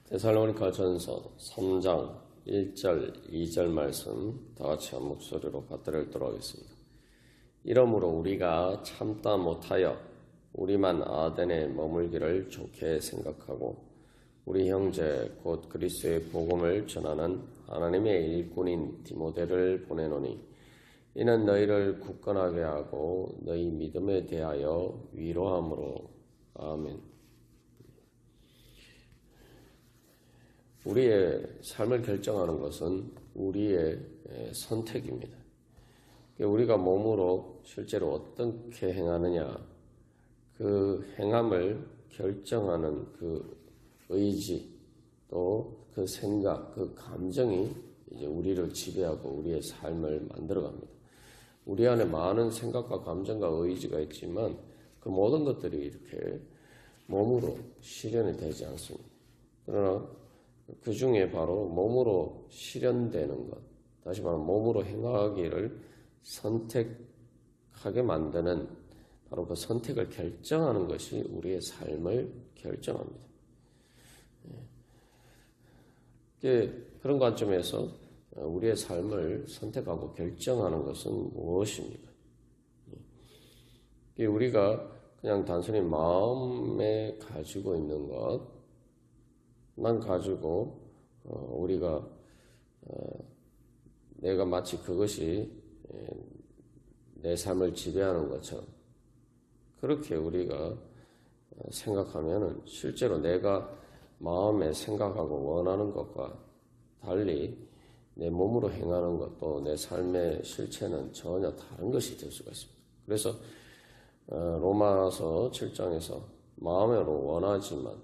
데살로니가 전서 3장 1절, 2절 말씀 다같이 한 목소리로 받들어 읽도록 하겠습니다. 이러므로 우리가 참다 못하여 우리만 아덴에 머물기를 좋게 생각하고 우리 형제 곧 그리스도의 복음을 전하는 하나님의 일꾼인 디모데를 보내노니 이는 너희를 굳건하게 하고 너희 믿음에 대하여 위로함으로. 아멘. 우리의 삶을 결정하는 것은 우리의 선택입니다. 우리가 몸으로 실제로 어떻게 행하느냐, 그 행함을 결정하는 그 의지, 또 그 생각, 그 감정이 이제 우리를 지배하고 우리의 삶을 만들어갑니다. 우리 안에 많은 생각과 감정과 의지가 있지만 그 모든 것들이 이렇게 몸으로 실현이 되지 않습니다. 그러나 그 중에 바로 몸으로 실현되는 것, 다시 말하면 몸으로 행하기를 선택하게 만드는 바로 그 선택을 결정하는 것이 우리의 삶을 결정합니다. 그런 관점에서 우리의 삶을 선택하고 결정하는 것은 무엇입니까? 우리가 그냥 단순히 마음에 가지고 있는 것만 가지고 우리가 내가 마치 그것이 내 삶을 지배하는 것처럼 그렇게 우리가 생각하면은 실제로 내가 마음에 생각하고 원하는 것과 달리 내 몸으로 행하는 것도 내 삶의 실체는 전혀 다른 것이 될 수가 있습니다. 그래서 로마서 7장에서 마음으로 원하지만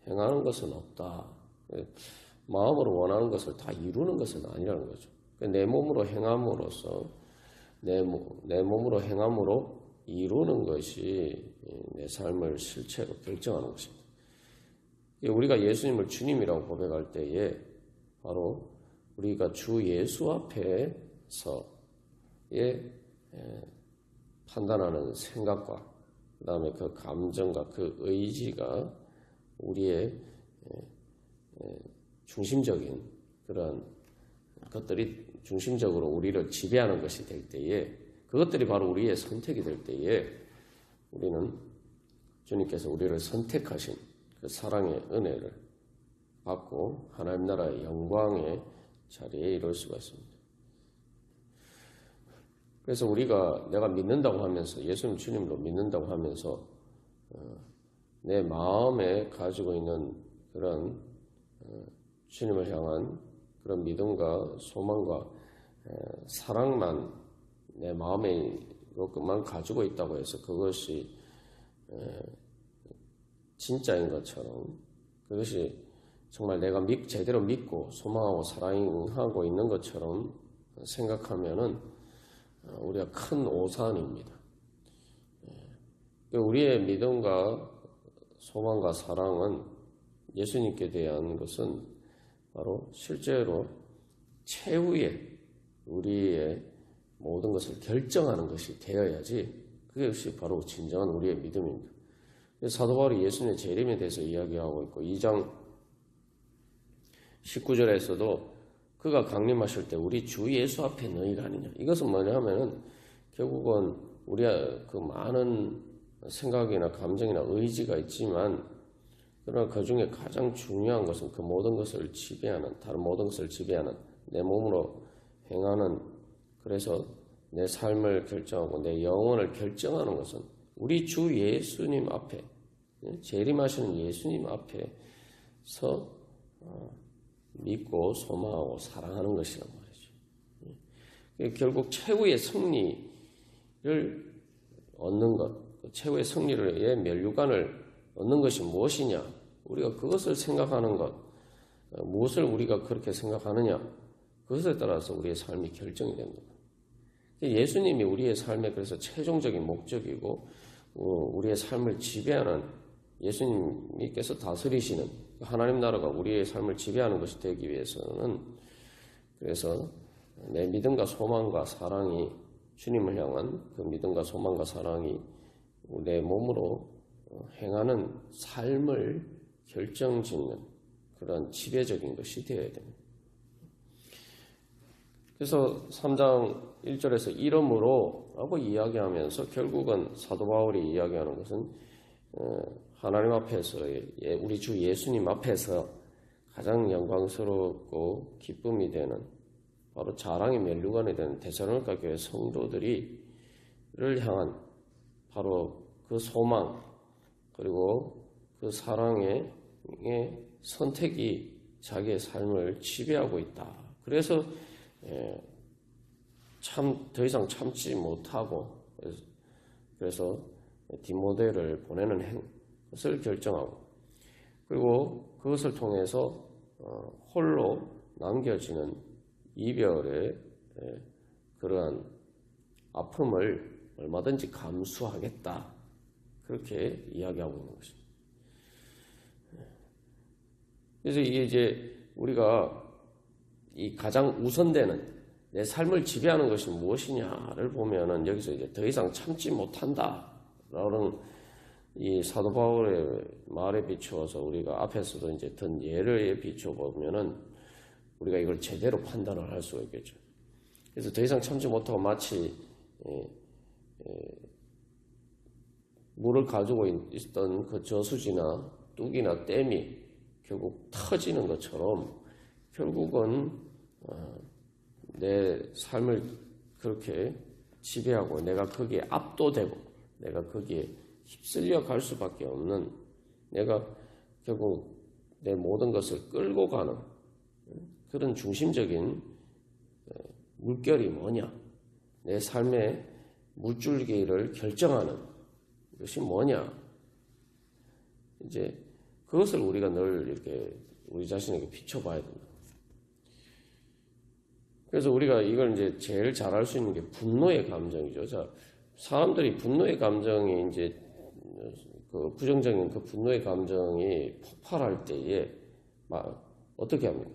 행하는 것은 없다. 마음으로 원하는 것을 다 이루는 것은 아니라는 거죠. 내 몸으로 행함으로써 내 몸으로 행함으로 이루는 것이 내 삶을 실체로 결정하는 것입니다. 우리가 예수님을 주님이라고 고백할 때에 바로 우리가 주 예수 앞에서의 판단하는 생각과 그 다음에 그 감정과 그 의지가 우리의 중심적인 그런 것들이 중심적으로 우리를 지배하는 것이 될 때에 그것들이 바로 우리의 선택이 될 때에 우리는 주님께서 우리를 선택하신 그 사랑의 은혜를 받고 하나님 나라의 영광의 자리에 이룰 수가 있습니다. 그래서 우리가 내가 믿는다고 하면서 예수님 주님으로 믿는다고 하면서 내 마음에 가지고 있는 그런 주님을 향한 그런 믿음과 소망과 사랑만 내 마음에 그것만 가지고 있다고 해서 그것이 진짜인 것처럼 그것이 정말 내가 제대로 믿고 소망하고 사랑하고 있는 것처럼 생각하면은 우리가 큰 오산입니다. 우리의 믿음과 소망과 사랑은 예수님께 대한 것은 바로 실제로 최후의 우리의 모든 것을 결정하는 것이 되어야지 그것이 바로 진정한 우리의 믿음입니다. 사도 바울이 예수님의 재림에 대해서 이야기하고 있고 2장 19절에서도 그가 강림하실 때 우리 주 예수 앞에 너희가 아니냐. 이것은 뭐냐 하면은 결국은 우리가 그 많은 생각이나 감정이나 의지가 있지만 그러나 그 중에 가장 중요한 것은 그 모든 것을 지배하는 다른 모든 것을 지배하는 내 몸으로 행하는 그래서 내 삶을 결정하고 내 영혼을 결정하는 것은 우리 주 예수님 앞에 재림하시는 예수님 앞에서 믿고 소망하고 사랑하는 것이란 말이죠. 결국 최후의 승리를 얻는 것, 최후의 승리의 면류관을 얻는 것이 무엇이냐? 우리가 그것을 생각하는 것, 무엇을 우리가 그렇게 생각하느냐? 그것에 따라서 우리의 삶이 결정이 됩니다. 예수님이 우리의 삶의 그래서 최종적인 목적이고 우리의 삶을 지배하는 예수님께서 다스리시는 하나님 나라가 우리의 삶을 지배하는 것이 되기 위해서는 그래서 내 믿음과 소망과 사랑이 주님을 향한 그 믿음과 소망과 사랑이 내 몸으로 행하는 삶을 결정짓는 그런 지배적인 것이 되어야 됩니다. 그래서 3장 1절에서 이러므로 라고 이야기하면서 결국은 사도 바울이 이야기하는 것은 하나님 앞에서 우리 주 예수님 앞에서 가장 영광스럽고 기쁨이 되는 바로 자랑의 면류관이 되는 데살로니가 교회 성도들을 향한 바로 그 소망 그리고 그 사랑의 선택이 자기의 삶을 지배하고 있다. 그래서 더 이상 참지 못하고 그래서 디모데를 보내는 것을 결정하고 그리고 그것을 통해서 홀로 남겨지는 이별의 그러한 아픔을 얼마든지 감수하겠다. 그렇게 이야기하고 있는 것입니다. 그래서 이게 이제 우리가 이 가장 우선되는 내 삶을 지배하는 것이 무엇이냐를 보면은 여기서 이제 더 이상 참지 못한다라는 이 사도 바울의 말에 비추어서 우리가 앞에서도 이제 든 예를 비추어 보면은 우리가 이걸 제대로 판단을 할 수가 있겠죠. 그래서 더 이상 참지 못하고 마치 물을 가지고 있던 그 저수지나 뚝이나 댐이 결국 터지는 것처럼 결국은 내 삶을 그렇게 지배하고 내가 거기에 압도되고 내가 거기에 휩쓸려 갈 수밖에 없는 내가 결국 내 모든 것을 끌고 가는 그런 중심적인 물결이 뭐냐? 내 삶의 물줄기를 결정하는 것이 뭐냐? 이제 그것을 우리가 늘 이렇게 우리 자신에게 비춰봐야 된다. 그래서 우리가 이걸 이제 제일 잘 알 수 있는 게 분노의 감정이죠. 자, 사람들이 분노의 감정이 이제 그 부정적인 그 분노의 감정이 폭발할 때에 어떻게 합니까?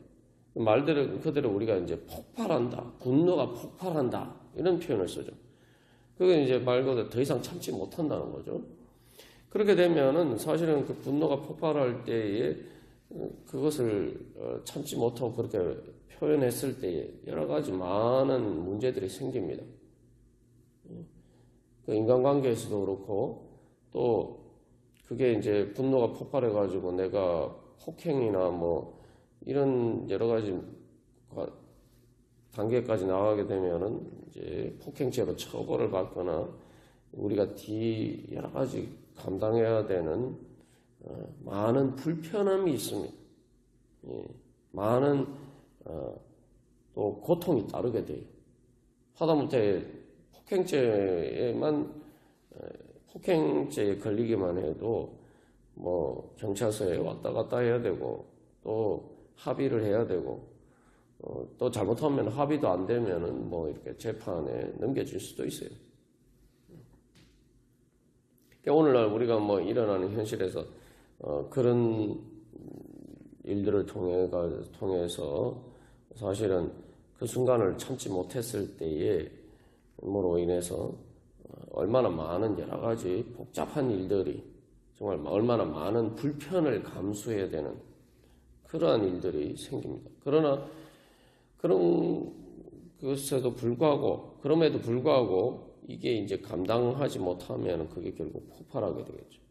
말대로 그대로 우리가 이제 폭발한다, 분노가 폭발한다 이런 표현을 쓰죠. 그게 이제 말 그대로 더 이상 참지 못한다는 거죠. 그렇게 되면은 사실은 그 분노가 폭발할 때에 그것을 참지 못하고 그렇게 표현했을 때에 여러 가지 많은 문제들이 생깁니다. 그 인간관계에서도 그렇고 또 그게 이제 분노가 폭발해가지고 내가 폭행이나 뭐 이런 여러 가지 단계까지 나가게 되면은 이제 폭행죄로 처벌을 받거나 우리가 여러 가지 감당해야 되는 많은 불편함이 있습니다. 많은 또 고통이 따르게 돼요. 하다못해 폭행죄에 걸리기만 해도 뭐 경찰서에 왔다 갔다 해야 되고 또 합의를 해야 되고 또 잘못하면 합의도 안 되면은 뭐 이렇게 재판에 넘겨질 수도 있어요. 그러니까 오늘날 우리가 뭐 일어나는 현실에서 그런 일들을 통해서 사실은 그 순간을 참지 못했을 때에로 인해서 얼마나 많은 여러 가지 복잡한 일들이 정말 얼마나 많은 불편을 감수해야 되는 그러한 일들이 생깁니다. 그러나 그런 그럼에도 불구하고 이게 이제 감당하지 못하면 그게 결국 폭발하게 되겠죠.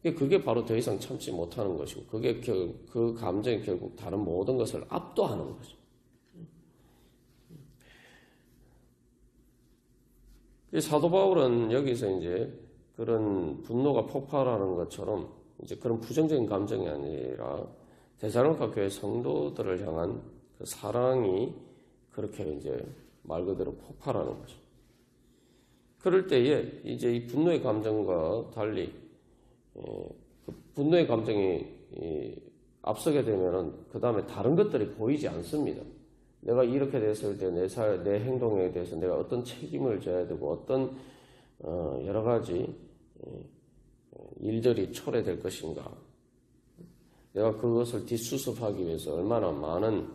그게 바로 더 이상 참지 못하는 것이고 그게 그 감정이 결국 다른 모든 것을 압도하는 거죠. 사도 바울은 여기서 이제 그런 분노가 폭발하는 것처럼 이제 그런 부정적인 감정이 아니라 데살로니가 교회 성도들을 향한 그 사랑이 그렇게 이제 말 그대로 폭발하는 거죠. 그럴 때에 이제 이 분노의 감정과 달리 그 분노의 감정이 앞서게 되면은 그 다음에 다른 것들이 보이지 않습니다. 내가 이렇게 됐을 때 내 행동에 대해서 내가 어떤 책임을 져야 되고 어떤 여러 가지 일들이 초래될 것인가. 내가 그것을 뒷수습하기 위해서 얼마나 많은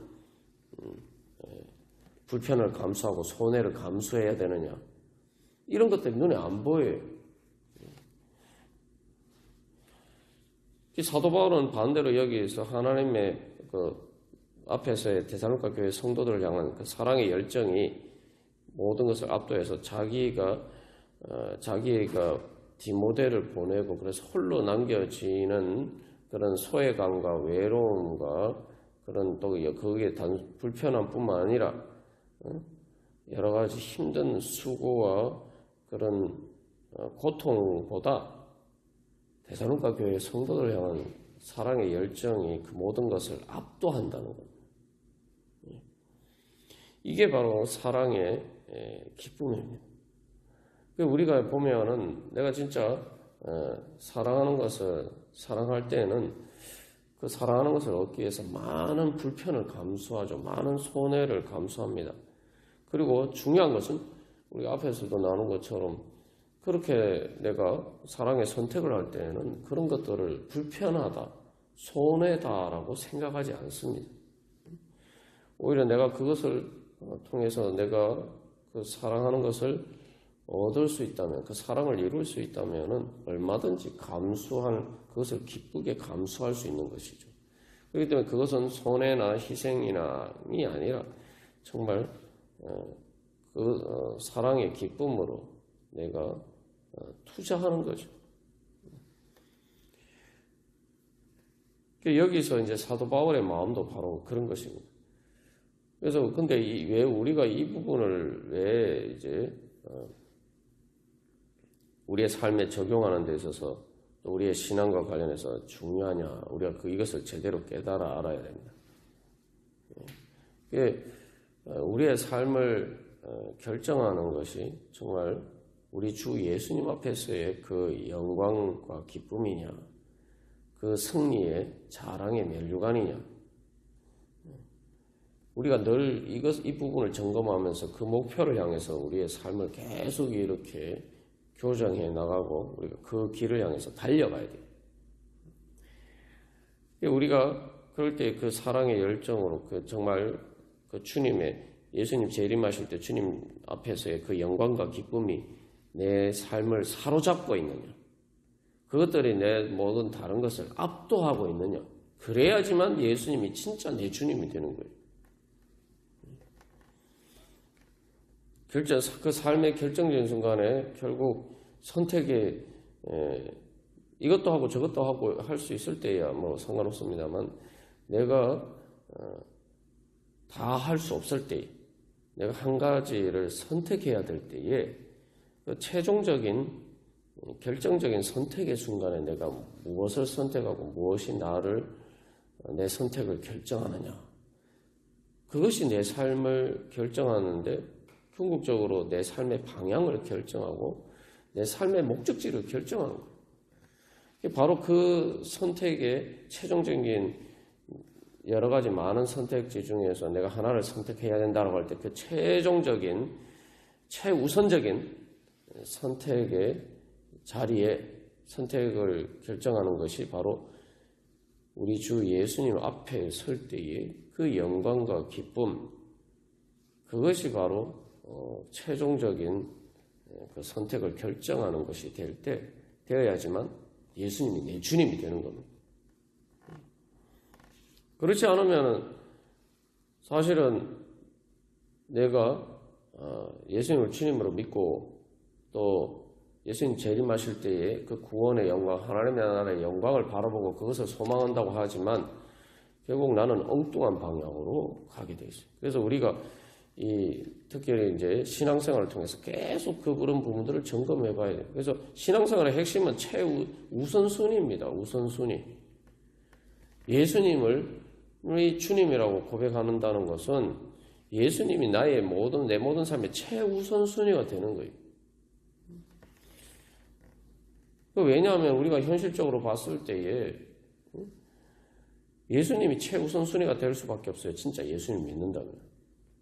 불편을 감수하고 손해를 감수해야 되느냐. 이런 것들이 눈에 안 보여요. 사도 바울은 반대로 여기에서 하나님의 그 앞에서의 데살로니가 교회 성도들을 향한 그 사랑의 열정이 모든 것을 압도해서 자기가 디모데를 보내고 그래서 홀로 남겨지는 그런 소외감과 외로움과 그런 또 거기에 불편함뿐만 아니라 여러 가지 힘든 수고와 그런 고통보다 데살로니가 교회 성도들을 향한 사랑의 열정이 그 모든 것을 압도한다는 겁니다. 이게 바로 사랑의 기쁨입니다. 우리가 보면은 내가 진짜 사랑하는 것을 사랑할 때는 그 사랑하는 것을 얻기 위해서 많은 불편을 감수하죠. 많은 손해를 감수합니다. 그리고 중요한 것은 우리 앞에서도 나눈 것처럼 그렇게 내가 사랑의 선택을 할 때는 그런 것들을 불편하다, 손해다라고 생각하지 않습니다. 오히려 내가 그것을 통해서 내가 그 사랑하는 것을 얻을 수 있다면, 그 사랑을 이룰 수 있다면 얼마든지 그것을 기쁘게 감수할 수 있는 것이죠. 그렇기 때문에 그것은 손해나 희생이 아니라 정말 사랑의 기쁨으로 내가 투자하는 거죠. 여기서 이제 사도 바울의 마음도 바로 그런 것입니다. 그래서 근데 왜 우리가 이 부분을 왜 이제 우리의 삶에 적용하는 데 있어서 또 우리의 신앙과 관련해서 중요하냐? 우리가 이것을 제대로 깨달아 알아야 됩니다. 우리의 삶을 결정하는 것이 정말 우리 주 예수님 앞에서의 그 영광과 기쁨이냐, 그 승리의 자랑의 면류관이냐. 우리가 늘 이 부분을 점검하면서 그 목표를 향해서 우리의 삶을 계속 이렇게 교정해 나가고 우리가 그 길을 향해서 달려가야 돼요. 우리가 그럴 때 그 사랑의 열정으로 정말 그 예수님 재림하실 때 주님 앞에서의 그 영광과 기쁨이 내 삶을 사로잡고 있느냐, 그것들이 내 모든 다른 것을 압도하고 있느냐, 그래야지만 예수님이 진짜 내 주님이 되는 거예요. 그 삶의 결정적인 순간에 결국 선택에 이것도 하고 저것도 하고 할 수 있을 때야 뭐 상관없습니다만, 내가 다 할 수 없을 때, 내가 한 가지를 선택해야 될 때에 그 최종적인 결정적인 선택의 순간에 내가 무엇을 선택하고 무엇이 내 선택을 결정하느냐, 그것이 내 삶을 결정하는데 궁극적으로 내 삶의 방향을 결정하고 내 삶의 목적지를 결정하는 거예요. 바로 그 선택의 최종적인 여러 가지 많은 선택지 중에서 내가 하나를 선택해야 된다고 할 때 그 최우선적인 선택의 자리에 선택을 결정하는 것이 바로 우리 주 예수님 앞에 설 때의 그 영광과 기쁨, 그것이 바로 최종적인 그 선택을 결정하는 것이 되어야지만 예수님이 내 주님이 되는 겁니다. 그렇지 않으면 사실은 내가 예수님을 주님으로 믿고 또 예수님 재림하실 때에 그 구원의 영광, 하나님의 나라의 영광을 바라보고 그것을 소망한다고 하지만 결국 나는 엉뚱한 방향으로 가게 돼 있어요. 그래서 우리가 특별히 이제 신앙생활을 통해서 계속 그런 부분들을 점검해 봐야 돼요. 그래서 신앙생활의 핵심은 우선순위입니다. 우선순위. 예수님을 우리 주님이라고 고백한다는 것은 예수님이 내 모든 삶의 최우선순위가 되는 거예요. 왜냐하면 우리가 현실적으로 봤을 때에 예수님이 최우선순위가 될 수밖에 없어요. 진짜 예수님 믿는다면.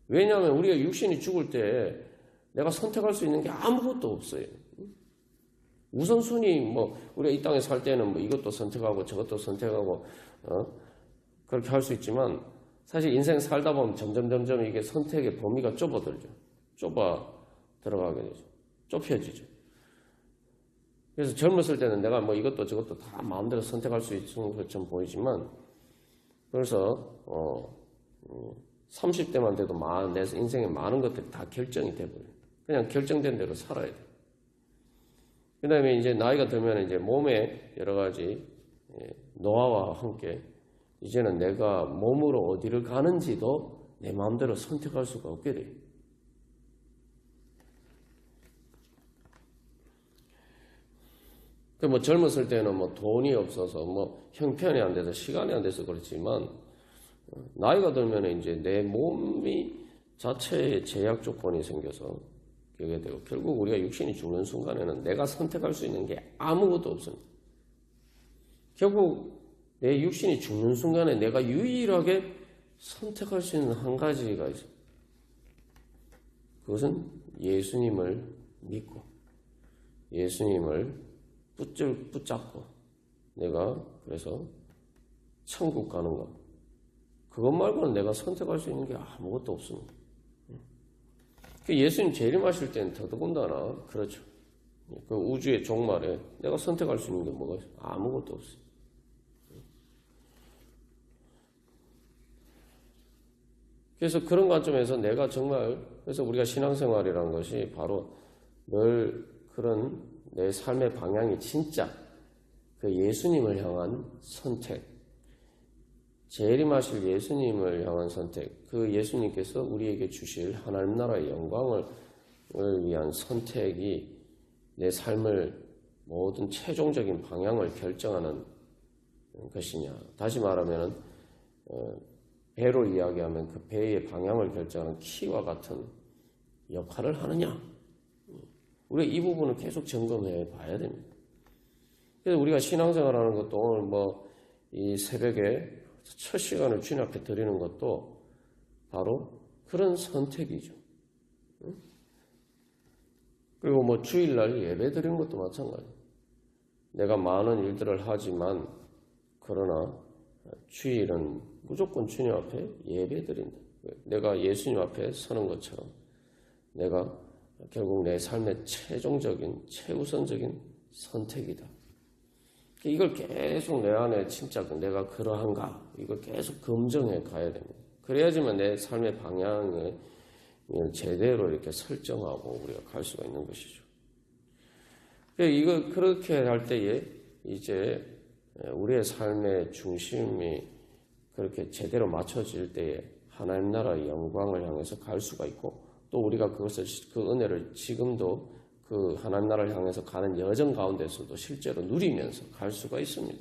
왜냐하면 우리가 육신이 죽을 때 내가 선택할 수 있는 게 아무것도 없어요. 우선순위, 우리가 이 땅에 살 때는 이것도 선택하고 저것도 선택하고, 그렇게 할 수 있지만, 사실 인생 살다 보면 점점 이게 선택의 범위가 좁아 들어가게 되죠. 좁혀지죠. 그래서 젊었을 때는 내가 뭐 이것도 저것도 다 마음대로 선택할 수 있는 것처럼 보이지만, 그래서 30대만 돼도 내 인생에 많은 것들이 다 결정이 돼버려요. 그냥 결정된 대로 살아야 돼요. 그 다음에 이제 나이가 들면 이제 몸에 여러 가지 노화와 함께 이제는 내가 몸으로 어디를 가는지도 내 마음대로 선택할 수가 없게 돼요. 뭐 젊었을 때는 뭐 돈이 없어서 뭐 형편이 안 돼서 시간이 안 돼서 그렇지만, 나이가 들면 이제 내 몸이 자체의 제약 조건이 생겨서 그게 되고, 결국 우리가 육신이 죽는 순간에는 내가 선택할 수 있는 게 아무것도 없습니다. 결국 내 육신이 죽는 순간에 내가 유일하게 선택할 수 있는 한 가지가 있어요. 그것은 예수님을 믿고 예수님을 붙잡고 내가 그래서 천국 가는 것, 그것 말고는 내가 선택할 수 있는 게 아무것도 없습니다. 예수님 재림하실 때는 더더군다나 그렇죠. 그 우주의 종말에 내가 선택할 수 있는 게 뭐가 있어요? 아무것도 없어요. 그래서 그런 관점에서 내가 정말, 그래서 우리가 신앙생활이라는 것이 바로 늘 그런 내 삶의 방향이 진짜 그 예수님을 향한 선택, 재림하실 예수님을 향한 선택, 그 예수님께서 우리에게 주실 하나님 나라의 영광을 위한 선택이 내 삶을 모든 최종적인 방향을 결정하는 것이냐. 다시 말하면 배로 이야기하면 그 배의 방향을 결정하는 키와 같은 역할을 하느냐. 우리가 이 부분을 계속 점검해 봐야 됩니다. 그래서 우리가 신앙생활하는 것도 오늘 이 새벽에 첫 시간을 주님 앞에 드리는 것도 바로 그런 선택이죠. 그리고 주일날 예배 드리는 것도 마찬가지예요. 내가 많은 일들을 하지만 그러나 주일은 무조건 주님 앞에 예배 드린다. 내가 예수님 앞에 서는 것처럼 내가 결국 내 삶의 최종적인 최우선적인 선택이다. 이걸 계속 내 안에 진짜 내가 그러한가, 이걸 계속 검증해 가야 됩니다. 그래야지만 내 삶의 방향을 제대로 이렇게 설정하고 우리가 갈 수가 있는 것이죠. 이거 그렇게 할 때에 이제 우리의 삶의 중심이 그렇게 제대로 맞춰질 때에 하나님 나라의 영광을 향해서 갈 수가 있고, 또 우리가 그것을 그 은혜를 지금도 그 하나님 나라를 향해서 가는 여정 가운데서도 실제로 누리면서 갈 수가 있습니다.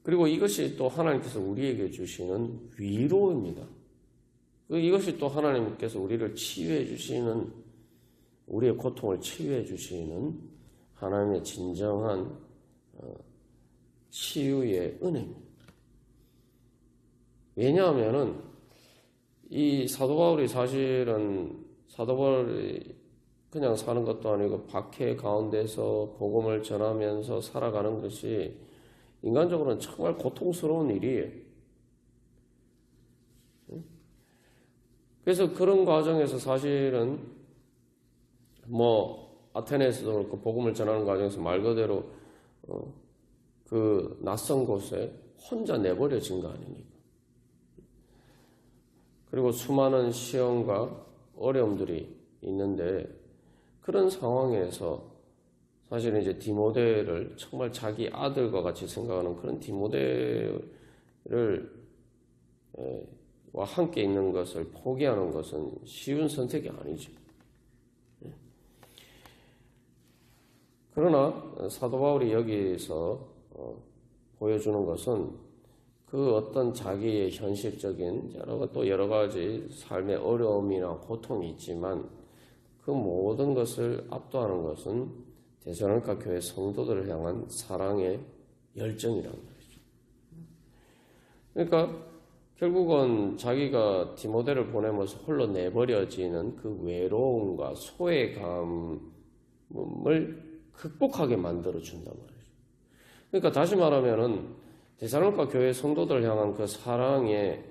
그리고 이것이 또 하나님께서 우리에게 주시는 위로입니다. 이것이 또 하나님께서 우리를 치유해 주시는, 우리의 고통을 치유해 주시는 하나님의 진정한 치유의 은혜입니다. 왜냐하면은 이 사도 바울이 사실은 사도 바울이 그냥 사는 것도 아니고 박해 가운데서 복음을 전하면서 살아가는 것이 인간적으로는 정말 고통스러운 일이에요. 그래서 그런 과정에서 사실은 아테네에서도 그렇고 복음을 전하는 과정에서 말 그대로 그 낯선 곳에 혼자 내버려진 거 아닙니까? 그리고 수많은 시험과 어려움들이 있는데, 그런 상황에서 사실은 이제 디모데를 정말 자기 아들과 같이 생각하는 그런 디모데를 와 함께 있는 것을 포기하는 것은 쉬운 선택이 아니죠. 그러나 사도 바울이 여기서 보여주는 것은 그 어떤 자기의 현실적인 여러 가지 삶의 어려움이나 고통이 있지만 그 모든 것을 압도하는 것은 데살로니가 교회 성도들을 향한 사랑의 열정이라는 것이죠. 그러니까 결국은 자기가 디모데를 보내면서 홀로 내버려지는 그 외로움과 소외감을 극복하게 만들어준단 말이죠. 그러니까 다시 말하면은 데살로니가 교회 성도들을 향한 그 사랑의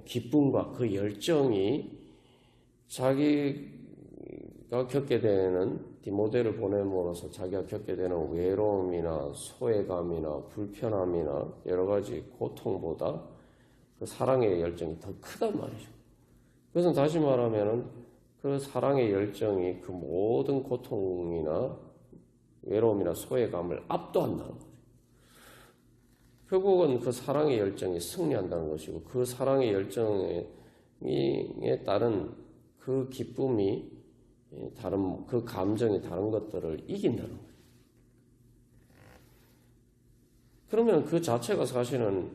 기쁨과 그 열정이 자기가 겪게 되는 디모데를 보냄으로써 자기가 겪게 되는 외로움이나 소외감이나 불편함이나 여러 가지 고통보다 그 사랑의 열정이 더 크단 말이죠. 그것은 다시 말하면은 그 사랑의 열정이 그 모든 고통이나 외로움이나 소외감을 압도한다는 거죠. 결국은 그 사랑의 열정이 승리한다는 것이고 그 사랑의 열정에 따른 그 기쁨이 다른 그 감정이 다른 것들을 이긴다는 거예요. 그러면 그 자체가 사실은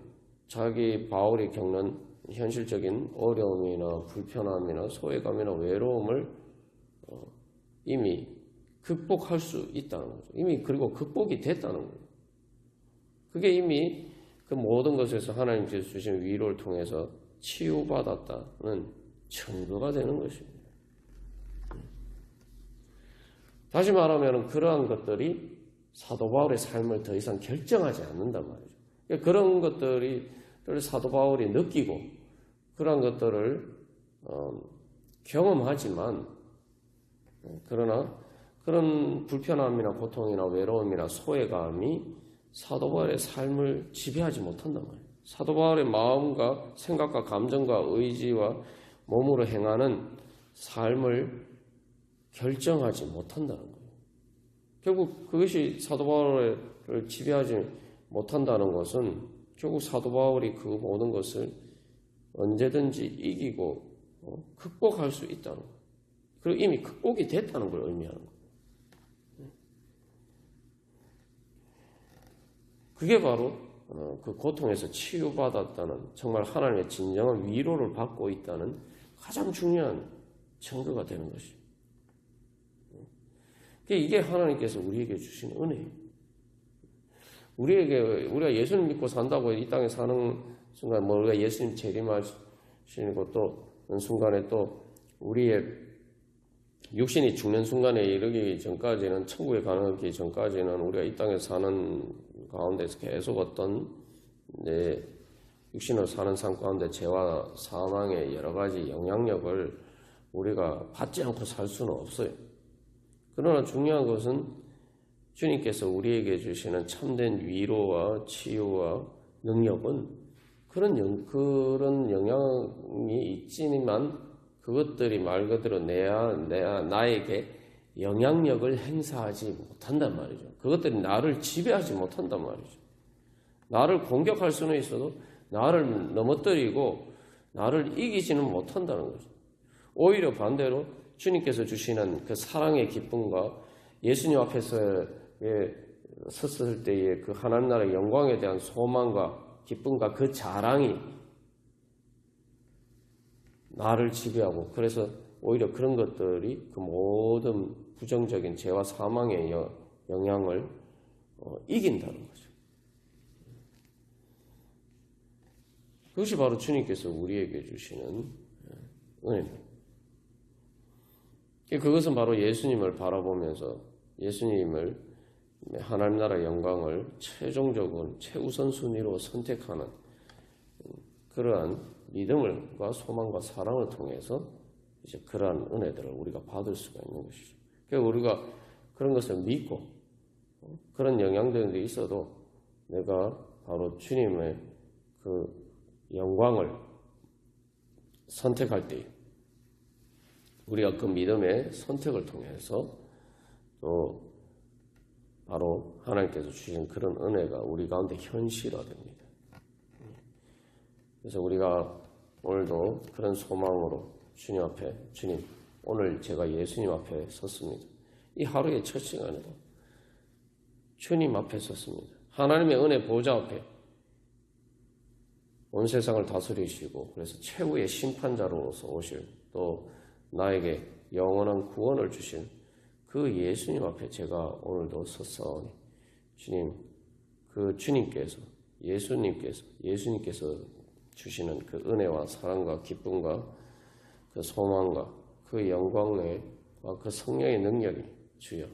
자기 바울이 겪는 현실적인 어려움이나 불편함이나 소외감이나 외로움을 이미 극복할 수 있다는 거죠. 이미 그리고 극복이 됐다는 거예요. 그게 이미 그 모든 것에서 하나님께서 주신 위로를 통해서 치유받았다는 증거가 되는 것입니다. 다시 말하면 그러한 것들이 사도 바울의 삶을 더 이상 결정하지 않는단 말이죠. 그러니까 그런 것들이 사도 바울이 느끼고 그러한 것들을 경험하지만 그러나 그런 불편함이나 고통이나 외로움이나 소외감이 사도 바울의 삶을 지배하지 못한단 말이에요. 사도 바울의 마음과 생각과 감정과 의지와 몸으로 행하는 삶을 결정하지 못한다는 거예요. 결국 그것이 사도 바울을 지배하지 못한다는 것은 결국 사도 바울이 그 모든 것을 언제든지 이기고 극복할 수 있다는 거예요. 그리고 이미 극복이 됐다는 걸 의미하는 거예요. 그게 바로 그 고통에서 치유받았다는 정말 하나님의 진정한 위로를 받고 있다는 가장 중요한 증거가 되는 것이죠. 이게 하나님께서 우리에게 주신 은혜예요. 우리가 예수님 믿고 산다고 이 땅에 사는 순간, 우리가 예수님 재림하시는 것도 순간에 또 우리의 육신이 죽는 순간에 이르기 전까지는, 천국에 가기 전까지는 우리가 이 땅에 사는 가운데서 계속 어떤 육신으로 사는 삶 가운데 죄와 사망의 여러 가지 영향력을 우리가 받지 않고 살 수는 없어요. 그러나 중요한 것은 주님께서 우리에게 주시는 참된 위로와 치유와 능력은 그런 영향이 있지만 그것들이 말 그대로 나에게 영향력을 행사하지 못한단 말이죠. 그것들이 나를 지배하지 못한단 말이죠. 나를 공격할 수는 있어도 나를 넘어뜨리고 나를 이기지는 못한다는 거죠. 오히려 반대로 주님께서 주시는 그 사랑의 기쁨과 예수님 앞에서 섰을 때의 그 하나님 나라의 영광에 대한 소망과 기쁨과 그 자랑이 나를 지배하고, 그래서 오히려 그런 것들이 그 모든 부정적인 죄와 사망의 영향을 이긴다는 거죠. 그것이 바로 주님께서 우리에게 주시는 은혜입니다. 그것은 바로 예수님을 바라보면서 예수님을 하나님 나라 영광을 최종적으로 최우선순위로 선택하는 그러한 믿음과 소망과 사랑을 통해서 이제 그러한 은혜들을 우리가 받을 수가 있는 것이죠. 그러니까 우리가 그런 것을 믿고 그런 영향들이 있어도 내가 바로 주님의 그 영광을 선택할 때 우리가 그 믿음의 선택을 통해서 또 바로 하나님께서 주신 그런 은혜가 우리 가운데 현실화됩니다. 그래서 우리가 오늘도 그런 소망으로 주님 앞에, 주님, 오늘 제가 예수님 앞에 섰습니다. 이 하루의 첫 시간에도 주님 앞에 섰습니다. 하나님의 은혜 보좌 앞에 온 세상을 다스리시고 그래서 최후의 심판자로서 오실, 또 나에게 영원한 구원을 주신 그 예수님 앞에 제가 오늘도 섰사오니 주님, 그 주님께서 예수님께서 주시는 그 은혜와 사랑과 기쁨과 그 소망과 그 영광과 그 성령의 능력이 주여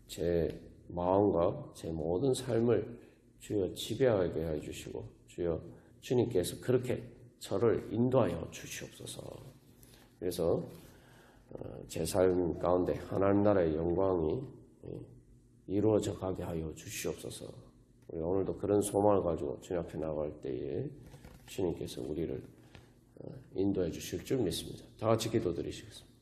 제 마음과 제 모든 삶을 주여 지배하게 해주시고 주여 주님께서 그렇게 저를 인도하여 주시옵소서. 그래서 제 삶 가운데 하나님 나라의 영광이 이루어져 가게 하여 주시옵소서. 우리 오늘도 그런 소망을 가지고 주님 앞에 나갈 때에 주님께서 우리를 인도해 주실 줄 믿습니다. 다 같이 기도드리시겠습니다.